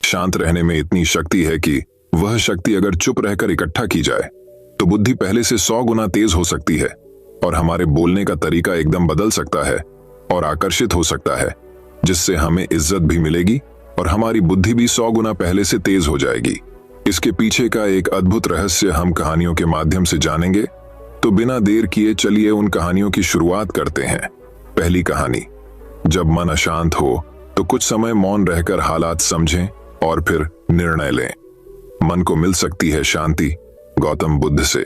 शांत रहने में इतनी शक्ति है कि वह शक्ति अगर चुप रहकर इकट्ठा की जाए तो बुद्धि पहले से 100 गुना तेज हो सकती है और हमारे बोलने का तरीका एकदम बदल सकता है और आकर्षित हो सकता है, जिससे हमें इज्जत भी मिलेगी और हमारी बुद्धि भी 100 गुना पहले से तेज हो जाएगी। इसके पीछे का एक अद्भुत रहस्य हम कहानियों के माध्यम से जानेंगे, तो बिना देर किए चलिए उन कहानियों की शुरुआत करते हैं। पहली कहानी, जब मन अशांत हो तो कुछ समय मौन रहकर हालात समझें और फिर निर्णय लें। मन को मिल सकती है शांति। गौतम बुद्ध से।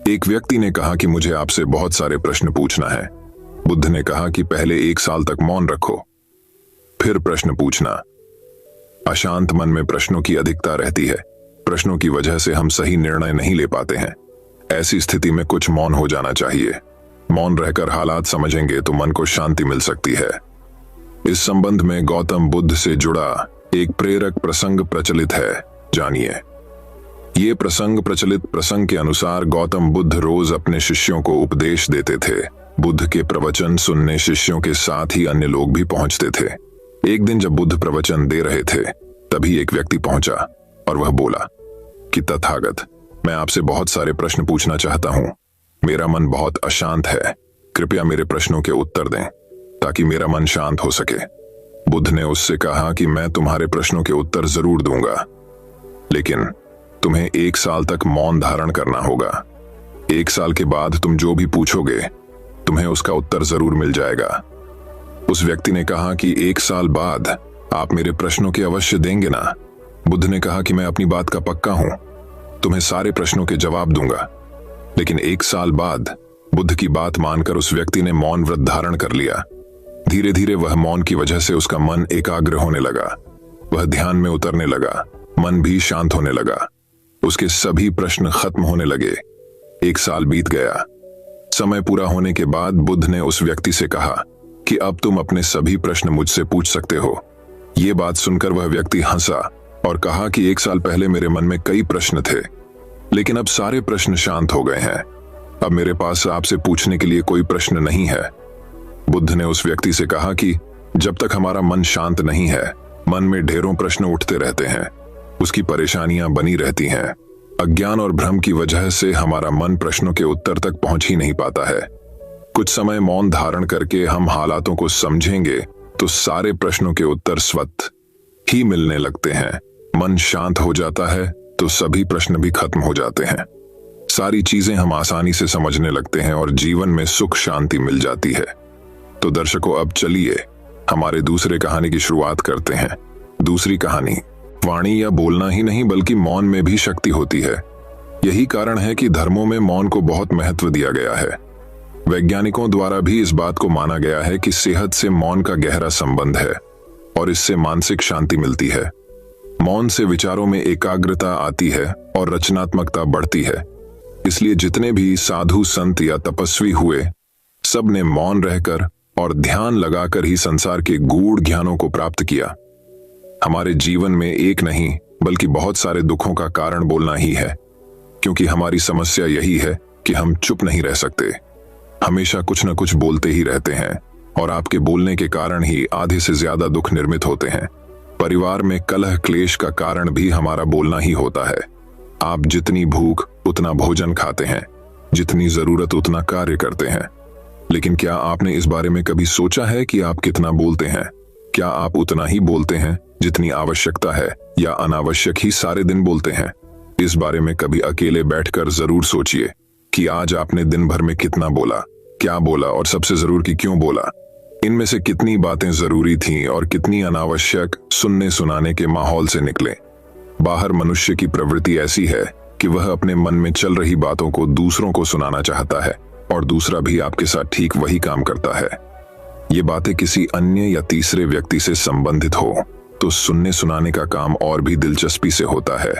एक व्यक्ति ने कहा कि मुझे आपसे बहुत सारे प्रश्न पूछना है। बुद्ध ने कहा कि पहले 1 साल तक मौन रखो, फिर प्रश्न पूछना। अशांत मन में प्रश्नों की अधिकता रहती है। प्रश्नों की वजह से हम सही निर्णय नहीं ले पाते हैं। ऐसी स्थिति में कुछ मौन हो जाना चाहिए। मौन रहकर हालात समझेंगे तो मन को शांति मिल सकती है। इस संबंध में गौतम बुद्ध से जुड़ा एक प्रेरक प्रसंग प्रचलित है, जानिए। ये प्रचलित प्रसंग के अनुसार गौतम बुद्ध रोज अपने शिष्यों को उपदेश देते थे। बुद्ध के प्रवचन सुनने शिष्यों के साथ ही अन्य लोग भी पहुंचते थे। एक दिन जब बुद्ध प्रवचन दे रहे थे, तभी एक व्यक्ति पहुंचा और वह बोला कि तथागत, मैं आपसे बहुत सारे प्रश्न पूछना चाहता हूं। मेरा मन बहुत अशांत है। कृपया मेरे प्रश्नों के उत्तर दें ताकि मेरा मन शांत हो सके। बुद्ध ने उससे कहा कि मैं तुम्हारे प्रश्नों के उत्तर जरूर दूंगा, लेकिन तुम्हें 1 साल तक मौन धारण करना होगा। 1 साल के बाद तुम जो भी पूछोगे तुम्हें उसका उत्तर जरूर मिल जाएगा। उस व्यक्ति ने कहा कि 1 साल बाद आप मेरे प्रश्नों के अवश्य देंगे ना? बुद्ध ने कहा कि मैं अपनी बात का पक्का हूं, तुम्हें सारे प्रश्नों के जवाब दूंगा। लेकिन 1 साल बाद बुद्ध की बात मानकर उस व्यक्ति ने मौन व्रत धारण कर लिया। धीरे धीरे वह मौन की वजह से उसका मन एकाग्र होने लगा। वह ध्यान में उतरने लगा, मन भी शांत होने लगा। उसके सभी प्रश्न खत्म होने लगे। 1 साल बीत गया। समय पूरा होने के बाद बुद्ध ने उस व्यक्ति से कहा कि अब तुम अपने सभी प्रश्न मुझसे पूछ सकते हो। ये बात सुनकर वह व्यक्ति हंसा और कहा कि 1 साल पहले मेरे मन में कई प्रश्न थे, लेकिन अब सारे प्रश्न शांत हो गए हैं। अब मेरे पास आपसे पूछने के लिए कोई प्रश्न नहीं है। बुद्ध ने उस व्यक्ति से कहा कि जब तक हमारा मन शांत नहीं है, मन में ढेरों प्रश्न उठते रहते हैं, उसकी परेशानियां बनी रहती हैं। अज्ञान और भ्रम की वजह से हमारा मन प्रश्नों के उत्तर तक पहुंच ही नहीं पाता है। कुछ समय मौन धारण करके हम हालातों को समझेंगे तो सारे प्रश्नों के उत्तर स्वतः ही मिलने लगते हैं। मन शांत हो जाता है तो सभी प्रश्न भी खत्म हो जाते हैं। सारी चीजें हम आसानी से समझने लगते हैं और जीवन में सुख शांति मिल जाती है। तो दर्शकों, अब चलिए हमारे दूसरे कहानी की शुरुआत करते हैं। दूसरी कहानी, वाणी या बोलना ही नहीं बल्कि मौन में भी शक्ति होती है। यही कारण है कि धर्मों में मौन को बहुत महत्व दिया गया है। वैज्ञानिकों द्वारा भी इस बात को माना गया है कि सेहत से मौन का गहरा संबंध है और इससे मानसिक शांति मिलती है। मौन से विचारों में एकाग्रता आती है और रचनात्मकता बढ़ती है। इसलिए जितने भी साधु संत या तपस्वी हुए, सब ने मौन रहकर और ध्यान लगाकर ही संसार के गूढ़ ज्ञानों को प्राप्त किया। हमारे जीवन में एक नहीं बल्कि बहुत सारे दुखों का कारण बोलना ही है, क्योंकि हमारी समस्या यही है कि हम चुप नहीं रह सकते। हमेशा कुछ न कुछ बोलते ही रहते हैं और आपके बोलने के कारण ही आधे से ज्यादा दुख निर्मित होते हैं। परिवार में कलह क्लेश का कारण भी हमारा बोलना ही होता है। आप जितनी भूख उतना भोजन खाते हैं, जितनी जरूरत उतना कार्य करते हैं। लेकिन क्या आपने इस बारे में कभी सोचा है कि आप कितना बोलते हैं? क्या आप उतना ही बोलते हैं जितनी आवश्यकता है, या अनावश्यक ही सारे दिन बोलते हैं? इस बारे में कभी अकेले बैठकर जरूर सोचिए कि आज आपने दिन भर में कितना बोला, क्या बोला और सबसे जरूर कि क्यों बोला। इनमें से कितनी बातें जरूरी थीं और कितनी अनावश्यक सुनने सुनाने के माहौल से निकले। बाहर मनुष्य की प्रवृत्ति ऐसी है कि वह अपने मन में चल रही बातों को दूसरों को सुनाना चाहता है और दूसरा भी आपके साथ ठीक वही काम करता है। ये बातें किसी अन्य या तीसरे व्यक्ति से संबंधित हो तो सुनने सुनाने का काम और भी दिलचस्पी से होता है।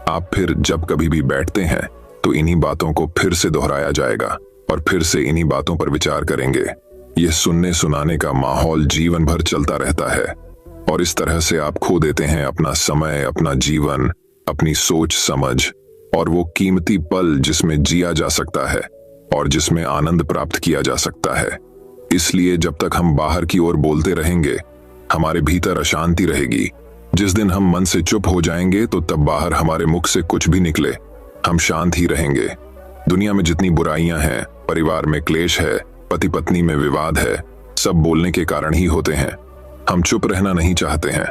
आप फिर जब कभी भी बैठते हैं तो इन्हीं बातों को फिर से दोहराया जाएगा और फिर से इन्हीं बातों पर विचार करेंगे। यह सुनने सुनाने का माहौल जीवन भर चलता रहता है और इस तरह से आप खो देते हैं अपना समय, अपना जीवन, अपनी सोच समझ और वो कीमती पल जिसमें जिया जा सकता है और जिसमें आनंद प्राप्त किया जा सकता है। इसलिए जब तक हम बाहर की ओर बोलते रहेंगे, हमारे भीतर अशांति रहेगी, जिस दिन हम मन से चुप हो जाएंगे तो तब बाहर हमारे मुख से कुछ भी निकले, हम शांत ही रहेंगे। दुनिया में जितनी बुराइयां हैं, परिवार में क्लेश है, पति पत्नी में विवाद है, सब बोलने के कारण ही होते हैं। हम चुप रहना नहीं चाहते हैं,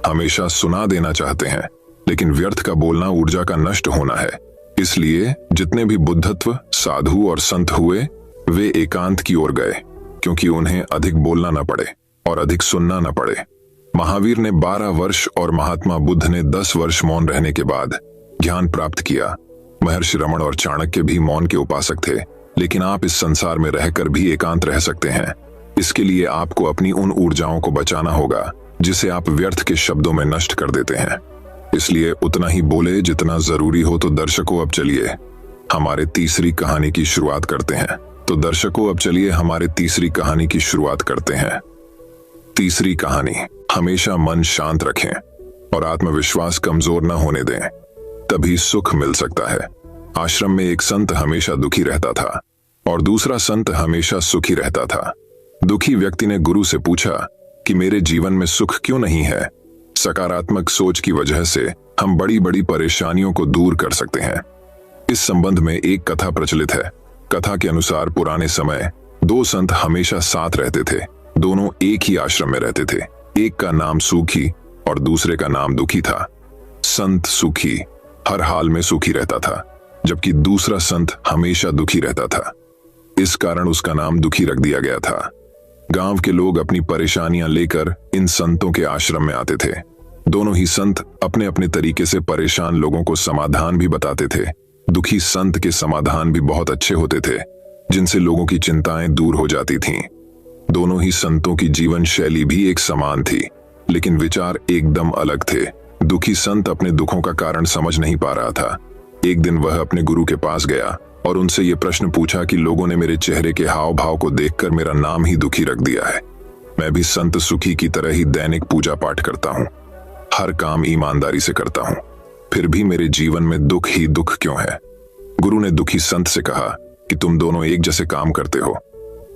हमेशा सुना देना चाहते हैं, लेकिन व्यर्थ का बोलना ऊर्जा का नष्ट होना है। इसलिए जितने भी बुद्धत्व, साधु और संत हुए वे एकांत की ओर गए, क्योंकि उन्हें अधिक बोलना न पड़े और अधिक सुनना न पड़े। महावीर ने 12 वर्ष और महात्मा बुद्ध ने 10 वर्ष मौन रहने के बाद ज्ञान प्राप्त किया। महर्षि रमण और चाणक्य भी मौन के उपासक थे, लेकिन आप इस संसार में रहकर भी एकांत रह सकते हैं। इसके लिए आपको अपनी उन ऊर्जाओं को बचाना होगा जिसे आप व्यर्थ के शब्दों में नष्ट कर देते हैं। इसलिए उतना ही बोले जितना जरूरी हो। तो दर्शकों, अब चलिए हमारे तीसरी कहानी की शुरुआत करते हैं। तीसरी कहानी, हमेशा मन शांत रखें और आत्मविश्वास कमजोर न होने दें, तभी सुख मिल सकता है। आश्रम में एक संत हमेशा दुखी रहता था और दूसरा संत हमेशा सुखी रहता था। दुखी व्यक्ति ने गुरु से पूछा कि मेरे जीवन में सुख क्यों नहीं है। सकारात्मक सोच की वजह से हम बड़ी बड़ी परेशानियों को दूर कर सकते हैं। इस संबंध में एक कथा प्रचलित है। कथा के अनुसार पुराने समय 2 संत हमेशा साथ रहते थे। दोनों एक ही आश्रम में रहते थे। एक का नाम सुखी और दूसरे का नाम दुखी था। संत सुखी हर हाल में सुखी रहता था, जबकि दूसरा संत हमेशा दुखी रहता था। इस कारण उसका नाम दुखी रख दिया गया था। गांव के लोग अपनी परेशानियां लेकर इन संतों के आश्रम में आते थे। दोनों ही संत अपने अपने तरीके से परेशान लोगों को समाधान भी बताते थे। दुखी संत के समाधान भी बहुत अच्छे होते थे, जिनसे लोगों की चिंताएं दूर हो जाती थीं। दोनों ही संतों की जीवन शैली भी एक समान थी, लेकिन विचार एकदम अलग थे। दुखी संत अपने दुखों का कारण समझ नहीं पा रहा था। एक दिन वह अपने गुरु के पास गया और उनसे ये प्रश्न पूछा कि लोगों ने मेरे चेहरे के हाव भाव को देखकर मेरा नाम ही दुखी रख दिया है। मैं भी संत सुखी की तरह ही दैनिक पूजा पाठ करता हूँ, हर काम ईमानदारी से करता हूँ, फिर भी मेरे जीवन में दुख ही दुख क्यों है। गुरु ने दुखी संत से कहा कि तुम दोनों एक जैसे काम करते हो,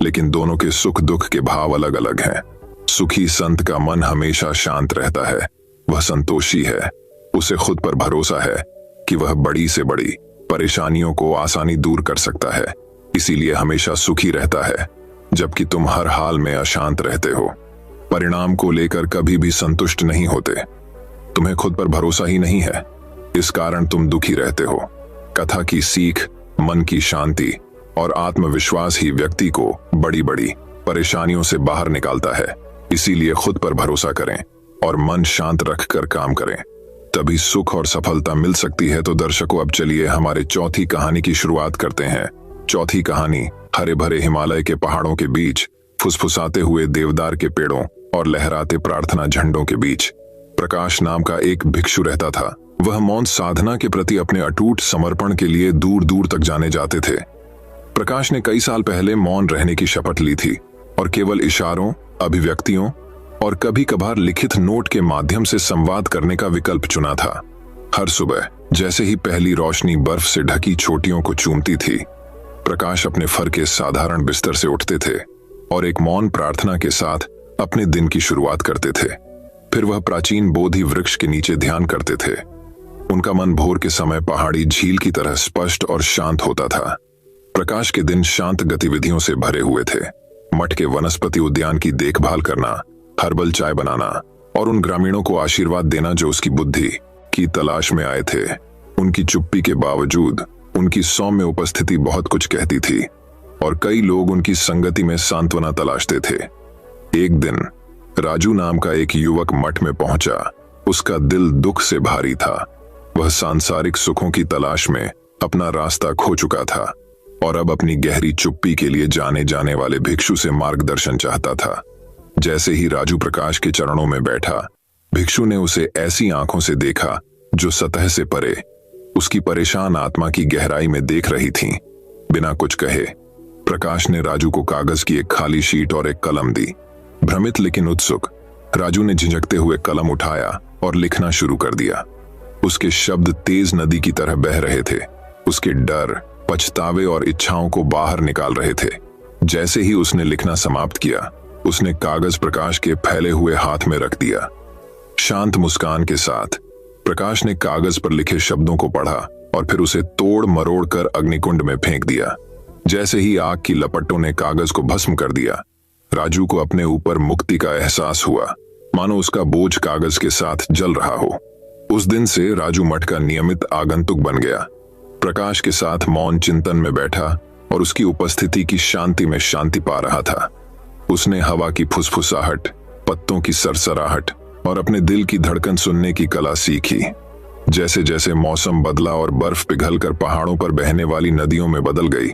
लेकिन दोनों के सुख दुख के भाव अलग अलग हैं। सुखी संत का मन हमेशा शांत रहता है, वह संतोषी है, उसे खुद पर भरोसा है कि वह बड़ी से बड़ी परेशानियों को आसानी दूर कर सकता है, इसीलिए हमेशा सुखी रहता है, जबकि तुम हर हाल में अशांत रहते हो, परिणाम को लेकर कभी भी संतुष्ट नहीं होते, तुम्हें खुद पर भरोसा ही नहीं है, इस कारण तुम दुखी रहते हो। कथा की सीख मन की शांति और आत्मविश्वास ही व्यक्ति को बड़ी बड़ी परेशानियों से बाहर निकालता है। इसीलिए खुद पर भरोसा करें और मन शांत रखकर काम करें, तभी सुख और सफलता मिल सकती है। तो दर्शकों, अब चलिए हमारे चौथी कहानी की शुरुआत करते हैं। चौथी कहानी, हरे भरे हिमालय के पहाड़ों के बीच, फुसफुसाते हुए देवदार के पेड़ों और लहराते प्रार्थना झंडों के बीच प्रकाश नाम का एक भिक्षु रहता था। वह मौन साधना के प्रति अपने अटूट समर्पण के लिए दूर दूर तक जाने जाते थे। प्रकाश ने कई साल पहले मौन रहने की शपथ ली थी और केवल इशारों, अभिव्यक्तियों और कभी कभार लिखित नोट के माध्यम से संवाद करने का विकल्प चुना था। हर सुबह जैसे ही पहली रोशनी बर्फ से ढकी चोटियों को चूमती थी, प्रकाश अपने फर के साधारण बिस्तर से उठते थे और एक मौन प्रार्थना के साथ अपने दिन की शुरुआत करते थे। फिर वह प्राचीन बोधि वृक्ष के नीचे ध्यान करते थे। उनका मन भोर के समय पहाड़ी झील की तरह स्पष्ट और शांत होता था। प्रकाश के दिन शांत गतिविधियों से भरे हुए थे। मठ के वनस्पति उद्यान की देखभाल करना, हर्बल चाय बनाना और उन ग्रामीणों को आशीर्वाद देना जो उसकी बुद्धि की तलाश में आए थे। उनकी चुप्पी के बावजूद उनकी सौम्य उपस्थिति बहुत कुछ कहती थी और कई लोग उनकी संगति में सांत्वना तलाशते थे। एक दिन राजू नाम का एक युवक मठ में पहुंचा। उसका दिल दुख से भारी था। वह सांसारिक सुखों की तलाश में अपना रास्ता खो चुका था और अब अपनी गहरी चुप्पी के लिए जाने जाने वाले भिक्षु से मार्गदर्शन चाहता था। जैसे ही राजू प्रकाश के चरणों में बैठा, भिक्षु ने उसे ऐसी आंखों से देखा जो सतह से परे उसकी परेशान आत्मा की गहराई में देख रही थीं। बिना कुछ कहे प्रकाश ने राजू को कागज की एक खाली शीट और एक कलम दी। भ्रमित लेकिन उत्सुक, राजू ने झिझकते हुए कलम उठाया और लिखना शुरू कर दिया। उसके शब्द तेज नदी की तरह बह रहे थे। उसके डर, पछतावे और इच्छाओं को बाहर निकाल रहे थे। जैसे ही उसने लिखना समाप्त किया, उसने कागज प्रकाश के फैले हुए हाथ में रख दिया। शांत मुस्कान के साथ प्रकाश ने कागज पर लिखे शब्दों को पढ़ा और फिर उसे तोड़ मरोड़ कर अग्निकुंड में फेंक दिया। जैसे ही आग की लपटों ने कागज को भस्म कर दिया, राजू को अपने ऊपर मुक्ति का एहसास हुआ, मानो उसका बोझ कागज के साथ जल रहा हो। उस दिन से राजू मठ का नियमित आगंतुक बन गया। प्रकाश के साथ मौन चिंतन में बैठा और उसकी उपस्थिति की शांति में शांति पा रहा था। उसने हवा की फुसफुसाहट, पत्तों की सरसराहट और अपने दिल की धड़कन सुनने की कला सीखी। जैसे जैसे मौसम बदला और बर्फ पिघलकर पहाड़ों पर बहने वाली नदियों में बदल गई,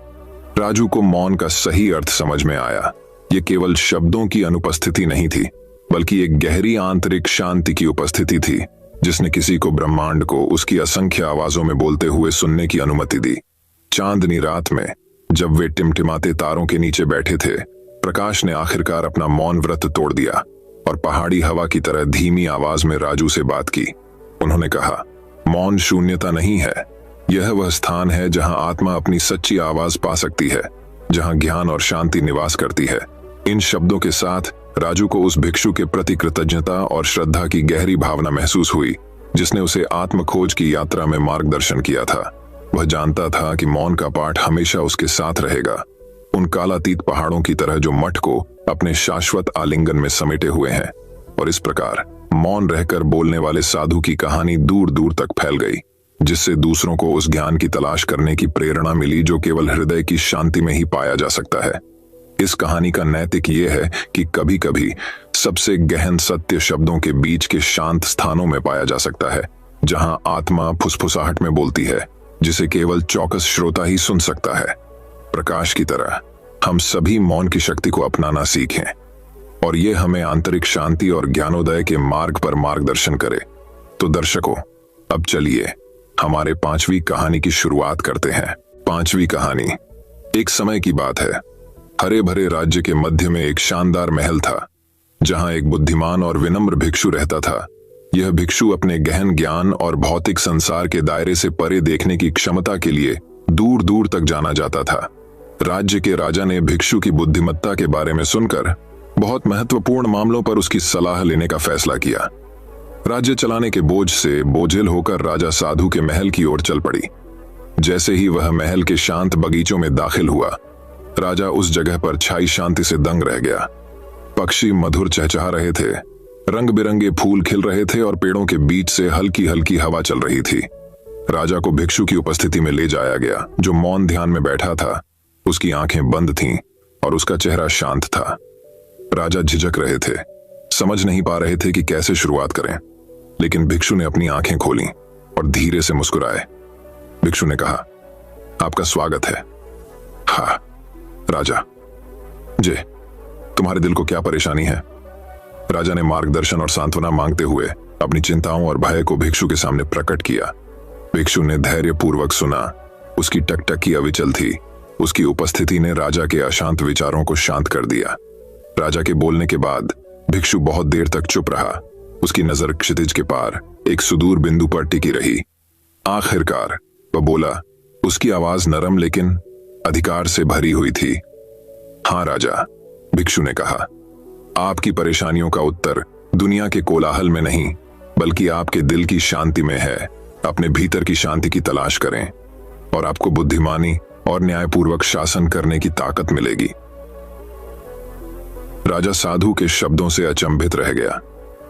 राजू को मौन का सही अर्थ समझ में आया। ये केवल शब्दों की अनुपस्थिति नहीं थी, बल्कि एक गहरी आंतरिक शांति की उपस्थिति थी, जिसने किसी को ब्रह्मांड को उसकी असंख्य आवाजों में बोलते हुए सुनने की अनुमति दी। चांदनी रात में जब वे टिमटिमाते तारों के नीचे बैठे थे, प्रकाश ने आखिरकार अपना मौन व्रत तोड़ दिया और पहाड़ी हवा की तरह धीमी आवाज में राजू से बात की। उन्होंने कहा, मौन शून्यता नहीं है, यह वह स्थान है जहां आत्मा अपनी सच्ची आवाज पा सकती है, जहां ज्ञान और शांति निवास करती है। इन शब्दों के साथ राजू को उस भिक्षु के प्रति कृतज्ञता और श्रद्धा की गहरी भावना महसूस हुई, जिसने उसे आत्मखोज की यात्रा में मार्गदर्शन किया था। वह जानता था कि मौन का पाठ हमेशा उसके साथ रहेगा, उन कालातीत पहाड़ों की तरह जो मठ को अपने शाश्वत आलिंगन में समेटे हुए हैं। और इस प्रकार मौन रहकर बोलने वाले साधु की कहानी दूर दूर तक फैल गई, जिससे दूसरों को उस ज्ञान की तलाश करने की प्रेरणा मिली जो केवल हृदय की शांति में ही पाया जा सकता है। इस कहानी का नैतिक ये है कि कभी कभी सबसे गहन सत्य शब्दों के बीच के शांत स्थानों में पाया जा सकता है, जहां आत्मा फुसफुसाहट में बोलती है, जिसे केवल चौकस श्रोता ही सुन सकता है। प्रकाश की तरह हम सभी मौन की शक्ति को अपनाना सीखें और ये हमें आंतरिक शांति और ज्ञानोदय के मार्ग पर मार्गदर्शन करे। तो दर्शकों, अब चलिए हमारे 5वीं कहानी की शुरुआत करते हैं। 5वीं कहानी। एक समय की बात है। हरे भरे राज्य के मध्य में एक शानदार महल था, जहां एक बुद्धिमान और विनम्र भिक्षु रहता था। यह भिक्षु अपने गहन ज्ञान और भौतिक संसार के दायरे से परे देखने की क्षमता के लिए दूर दूर तक जाना जाता था। राज्य के राजा ने भिक्षु की बुद्धिमत्ता के बारे में सुनकर बहुत महत्वपूर्ण मामलों पर उसकी सलाह लेने का फैसला किया। राज्य चलाने के बोझ से बोझिल होकर राजा साधु के महल की ओर चल पड़ी। जैसे ही वह महल के शांत बगीचों में दाखिल हुआ, राजा उस जगह पर छाई शांति से दंग रह गया। पक्षी मधुर चहचहा रहे थे, रंग बिरंगे फूल खिल रहे थे और पेड़ों के बीच से हल्की हल्की हवा चल रही थी। राजा को भिक्षु की उपस्थिति में ले जाया गया, जो मौन ध्यान में बैठा था। उसकी आंखें बंद थीं और उसका चेहरा शांत था। राजा झिझक रहे थे, समझ नहीं पा रहे थे कि कैसे शुरुआत करें, लेकिन भिक्षु ने अपनी आंखें खोली और धीरे से मुस्कुराए। भिक्षु ने कहा, आपका स्वागत है। हाँ राजा जी, तुम्हारे दिल को क्या परेशानी है? राजा ने मार्गदर्शन और सांत्वना मांगते हुए अपनी चिंताओं और भय को भिक्षु के सामने प्रकट किया। भिक्षु ने धैर्यपूर्वक सुना। उसकी टकटकी अविचल थी। उसकी उपस्थिति ने राजा के अशांत विचारों को शांत कर दिया। राजा के बोलने के बाद भिक्षु बहुत देर तक चुप रहा। उसकी नजर क्षितिज के पार एक सुदूर बिंदु पर टिकी रही। आखिरकार वह बोला। उसकी आवाज नरम लेकिन अधिकार से भरी हुई थी। हाँ राजा, भिक्षु ने कहा, आपकी परेशानियों का उत्तर दुनिया के कोलाहल में नहीं, बल्कि आपके दिल की शांति में है। अपने भीतर की शांति की तलाश करें और आपको बुद्धिमानी और न्यायपूर्वक शासन करने की ताकत मिलेगी। राजा साधु के शब्दों से अचंभित रह गया,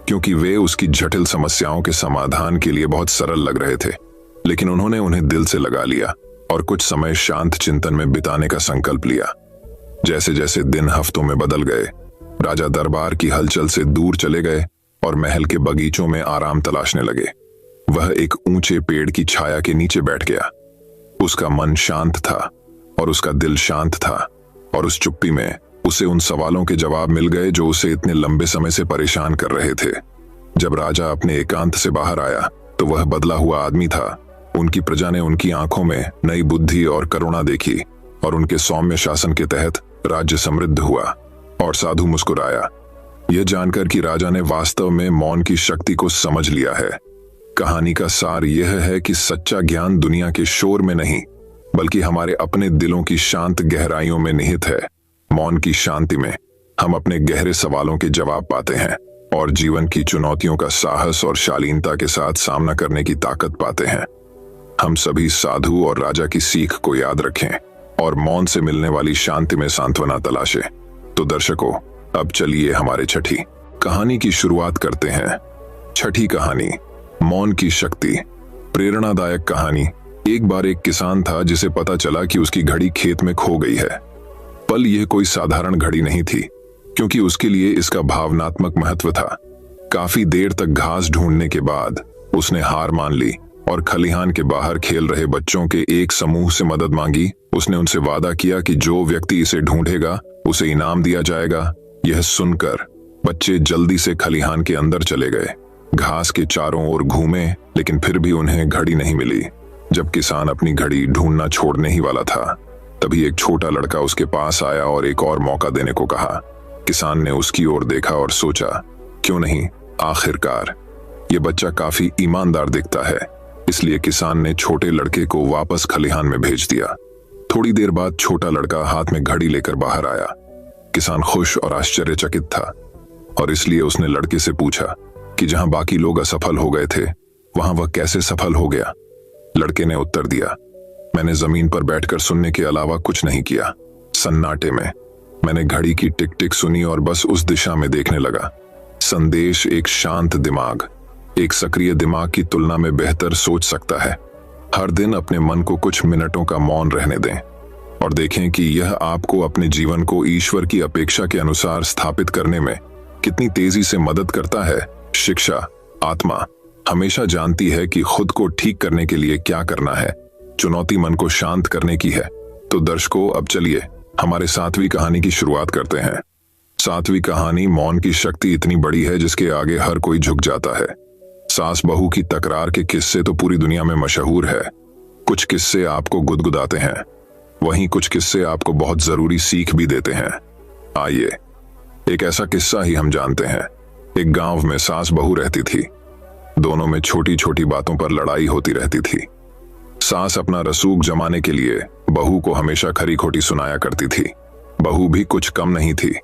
क्योंकि वे उसकी जटिल समस्याओं के समाधान के लिए बहुत सरल लग रहे थे, लेकिन उन्होंने उन्हें दिल से लगा लिया और कुछ समय शांत चिंतन में बिताने का संकल्प लिया। जैसे जैसे दिन हफ्तों में बदल गए, राजा दरबार की हलचल से दूर चले गए और महल के बगीचों में आराम तलाशने लगे। वह एक ऊंचे पेड़ की छाया के नीचे बैठ गया। उसका मन शांत था और उसका दिल शांत था, और उस चुप्पी में उसे उन सवालों के जवाब मिल गए जो उसे इतने लंबे समय से परेशान कर रहे थे। जब राजा अपने एकांत से बाहर आया तो वह बदला हुआ आदमी था। उनकी प्रजा ने उनकी आंखों में नई बुद्धि और करुणा देखी और उनके सौम्य शासन के तहत राज्य समृद्ध हुआ। और साधु मुस्कुराया, यह जानकर कि राजा ने वास्तव में मौन की शक्ति को समझ लिया है। कहानी का सार यह है कि सच्चा ज्ञान दुनिया के शोर में नहीं, बल्कि हमारे अपने दिलों की शांत गहराइयों में निहित है। मौन की शांति में हम अपने गहरे सवालों के जवाब पाते हैं और जीवन की चुनौतियों का साहस और शालीनता के साथ सामना करने की ताकत पाते हैं। हम सभी साधु और राजा की सीख को याद रखें और मौन से मिलने वाली शांति में सांत्वना तलाशें। तो दर्शकों, अब चलिए हमारे छठी कहानी की शुरुआत करते हैं। छठी कहानी, मौन की शक्ति। प्रेरणादायक कहानी। एक बार एक किसान था जिसे पता चला कि उसकी घड़ी खेत में खो गई है। पल यह कोई साधारण घड़ी नहीं थी, क्योंकि उसके लिए इसका भावनात्मक महत्व था। काफी देर तक घास ढूंढने के बाद उसने हार मान ली और खलिहान के बाहर खेल रहे बच्चों के एक समूह से मदद मांगी। उसने उनसे वादा किया कि जो व्यक्ति इसे ढूंढेगा उसे इनाम दिया जाएगा। यह सुनकर बच्चे जल्दी से खलिहान के अंदर चले गए। घास के चारों ओर घूमे, लेकिन फिर भी उन्हें घड़ी नहीं मिली। जब किसान अपनी घड़ी ढूंढना छोड़ने ही वाला था, तभी एक छोटा लड़का उसके पास आया और एक और मौका देने को कहा। किसान ने उसकी ओर देखा और सोचा, क्यों नहीं, आखिरकार ये बच्चा काफी ईमानदार दिखता है। इसलिए किसान ने छोटे लड़के को वापस खलिहान में भेज दिया। थोड़ी देर बाद छोटा लड़का हाथ में घड़ी लेकर बाहर आया। किसान खुश और आश्चर्यचकित था और इसलिए उसने लड़के से पूछा कि जहां बाकी लोग असफल हो गए थे, वहां वह कैसे सफल हो गया। लड़के ने उत्तर दिया, मैंने जमीन पर बैठकर सुनने के अलावा कुछ नहीं किया। सन्नाटे में मैंने घड़ी की टिक टिक सुनी और बस उस दिशा में देखने लगा। संदेश, एक शांत दिमाग एक सक्रिय दिमाग की तुलना में बेहतर सोच सकता है। हर दिन अपने मन को कुछ मिनटों का मौन रहने दें और देखें कि यह आपको अपने जीवन को ईश्वर की अपेक्षा के अनुसार स्थापित करने में कितनी तेजी से मदद करता है। शिक्षा, आत्मा हमेशा जानती है कि खुद को ठीक करने के लिए क्या करना है। चुनौती मन को शांत करने की है। तो दर्शकों, अब चलिए हमारे 7वीं कहानी की शुरुआत करते हैं। 7वीं कहानी, मौन की शक्ति इतनी बड़ी है जिसके आगे हर कोई झुक जाता है। सास बहू की तकरार के किस्से तो पूरी दुनिया में मशहूर है। कुछ किस्से आपको गुदगुदाते हैं, वहीं कुछ किस्से आपको बहुत जरूरी सीख भी देते हैं। आइए एक ऐसा किस्सा ही हम जानते हैं। एक गांव में सास बहू रहती थी। दोनों में छोटी छोटी बातों पर लड़ाई होती रहती थी। सास अपना रसूख जमाने के लिए बहू को हमेशा खरी खोटी सुनाया करती थी। बहू भी कुछ कम नहीं थी,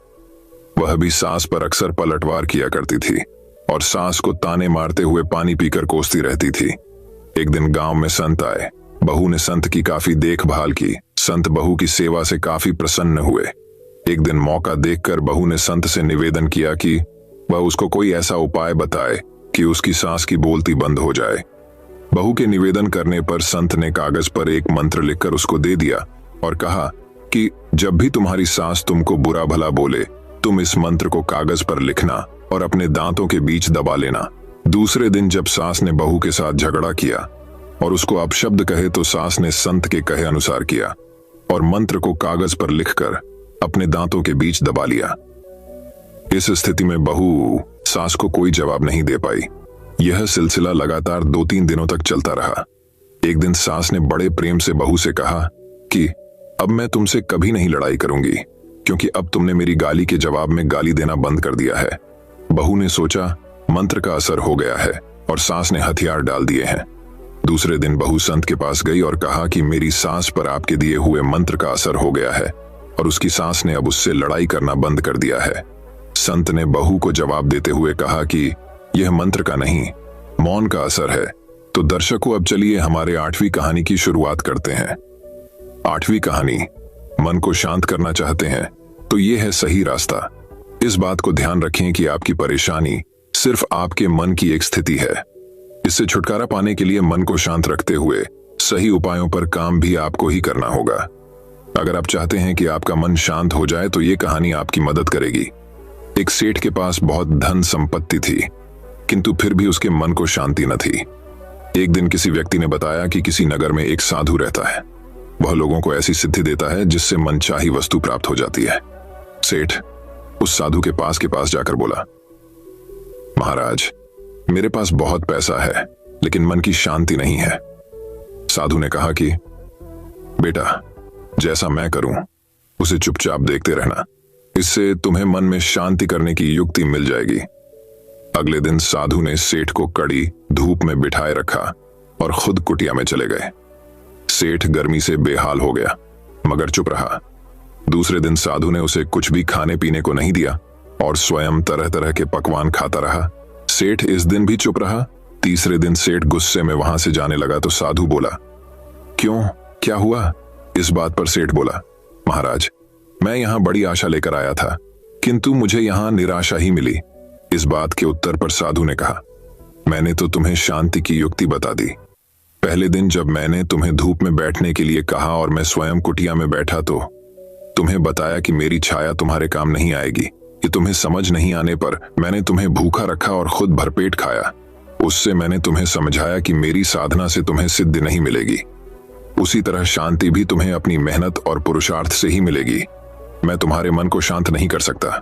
वह भी सास पर अक्सर पलटवार किया करती थी और सास को ताने मारते हुए पानी पीकर कोसती रहती थी। एक दिन गांव में संत आए। बहू ने संत की काफी देखभाल की। संत बहू की सेवा से काफी प्रसन्न हुए। एक दिन मौका देखकर बहू ने संत से निवेदन किया कि वह उसको कोई ऐसा उपाय बताए कि उसकी सास की बोलती बंद हो जाए। बहू के निवेदन करने पर संत ने कागज पर एक मंत्र लिखकर उसको दे दिया और कहा कि जब भी तुम्हारी सास तुमको बुरा भला बोले, तुम इस मंत्र को कागज पर लिखना और अपने दांतों के बीच दबा लेना। दूसरे दिन जब सास ने बहू के साथ झगड़ा किया और उसको अपशब्द कहे, तो सास ने संत के कहे अनुसार किया और मंत्र को कागज पर लिखकर अपने दांतों के बीच दबा लिया। इस स्थिति में बहू सास को कोई जवाब नहीं दे पाई। यह सिलसिला लगातार 2-3 दिनों तक चलता रहा। एक दिन सास ने बड़े प्रेम से बहू से कहा कि अब मैं तुमसे कभी नहीं लड़ाई करूंगी, क्योंकि अब तुमने मेरी गाली के जवाब में गाली देना बंद कर दिया है। बहू ने सोचा मंत्र का असर हो गया है और सास ने हथियार डाल दिए हैं। दूसरे दिन बहू संत के पास गई और कहा कि मेरी सास पर आपके दिए हुए मंत्र का असर हो गया है और उसकी सास ने अब उससे लड़ाई करना बंद कर दिया है। संत ने बहू को जवाब देते हुए कहा कि यह मंत्र का नहीं, मौन का असर है। तो दर्शकों, अब चलिए हमारे 8वीं कहानी की शुरुआत करते हैं। 8वीं कहानी, मन को शांत करना चाहते हैं तो यह है सही रास्ता। इस बात को ध्यान रखें कि आपकी परेशानी सिर्फ आपके मन की एक स्थिति है। इससे छुटकारा पाने के लिए मन को शांत रखते हुए सही उपायों पर काम भी आपको ही करना होगा। अगर आप चाहते हैं कि आपका मन शांत हो जाए तो ये कहानी आपकी मदद करेगी। एक सेठ के पास बहुत धन संपत्ति थी, किंतु फिर भी उसके मन को शांति न थी। एक दिन किसी व्यक्ति ने बताया कि किसी नगर में एक साधु रहता है। वह लोगों को ऐसी सिद्धि देता है जिससे मनचाही वस्तु प्राप्त हो जाती है। सेठ उस साधु के पास जाकर बोला, महाराज, मेरे पास बहुत पैसा है लेकिन मन की शांति नहीं है। साधु ने कहा कि बेटा, जैसा मैं करूं उसे चुपचाप देखते रहना, इससे तुम्हें मन में शांति करने की युक्ति मिल जाएगी। अगले दिन साधु ने सेठ को कड़ी धूप में बिठाए रखा और खुद कुटिया में चले गए। सेठ गर्मी से बेहाल हो गया मगर चुप रहा। दूसरे दिन साधु ने उसे कुछ भी खाने पीने को नहीं दिया और स्वयं तरह तरह के पकवान खाता रहा। सेठ इस दिन भी चुप रहा। तीसरे दिन सेठ गुस्से में वहां से जाने लगा तो साधु बोला, क्यों, क्या हुआ? इस बात पर सेठ बोला, महाराज, मैं यहाँ बड़ी आशा लेकर आया था, किंतु मुझे यहाँ निराशा ही मिली। इस बात के उत्तर पर साधु ने कहा, मैंने तो तुम्हें शांति की युक्ति बता दी। पहले दिन जब मैंने तुम्हें धूप में बैठने के लिए कहा और मैं स्वयं कुटिया में बैठा तो तुम्हें बताया कि मेरी छाया तुम्हारे काम नहीं आएगी। ये तुम्हें समझ नहीं आने पर मैंने तुम्हें भूखा रखा और खुद भरपेट खाया। उससे मैंने तुम्हें समझाया कि मेरी साधना से तुम्हें सिद्धि नहीं मिलेगी। उसी तरह शांति भी तुम्हें अपनी मेहनत और पुरुषार्थ से ही मिलेगी। मैं तुम्हारे मन को शांत नहीं कर सकता,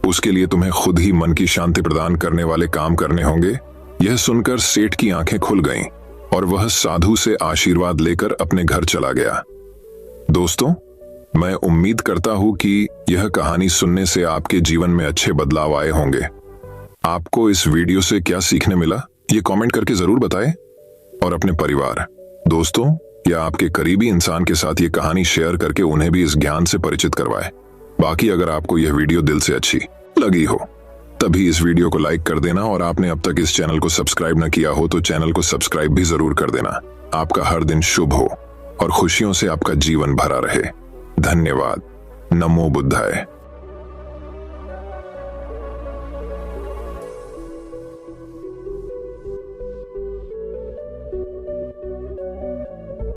उसके लिए तुम्हें खुद ही मन की शांति प्रदान करने वाले काम करने होंगे। यह सुनकर सेठ की आंखें खुल गईं और वह साधु से आशीर्वाद लेकर अपने घर चला गया। दोस्तों, मैं उम्मीद करता हूं कि यह कहानी सुनने से आपके जीवन में अच्छे बदलाव आए होंगे। आपको इस वीडियो से क्या सीखने मिला, ये कमेंट करके जरूर बताएं और अपने परिवार, दोस्तों या आपके करीबी इंसान के साथ ये कहानी शेयर करके उन्हें भी इस ज्ञान से परिचित करवाएं। बाकी अगर आपको यह वीडियो दिल से अच्छी लगी हो तभी इस वीडियो को लाइक कर देना और आपने अब तक इस चैनल को सब्सक्राइब न किया हो तो चैनल को सब्सक्राइब भी जरूर कर देना। आपका हर दिन शुभ हो और खुशियों से आपका जीवन भरा रहे। धन्यवाद। नमो बुद्धाय।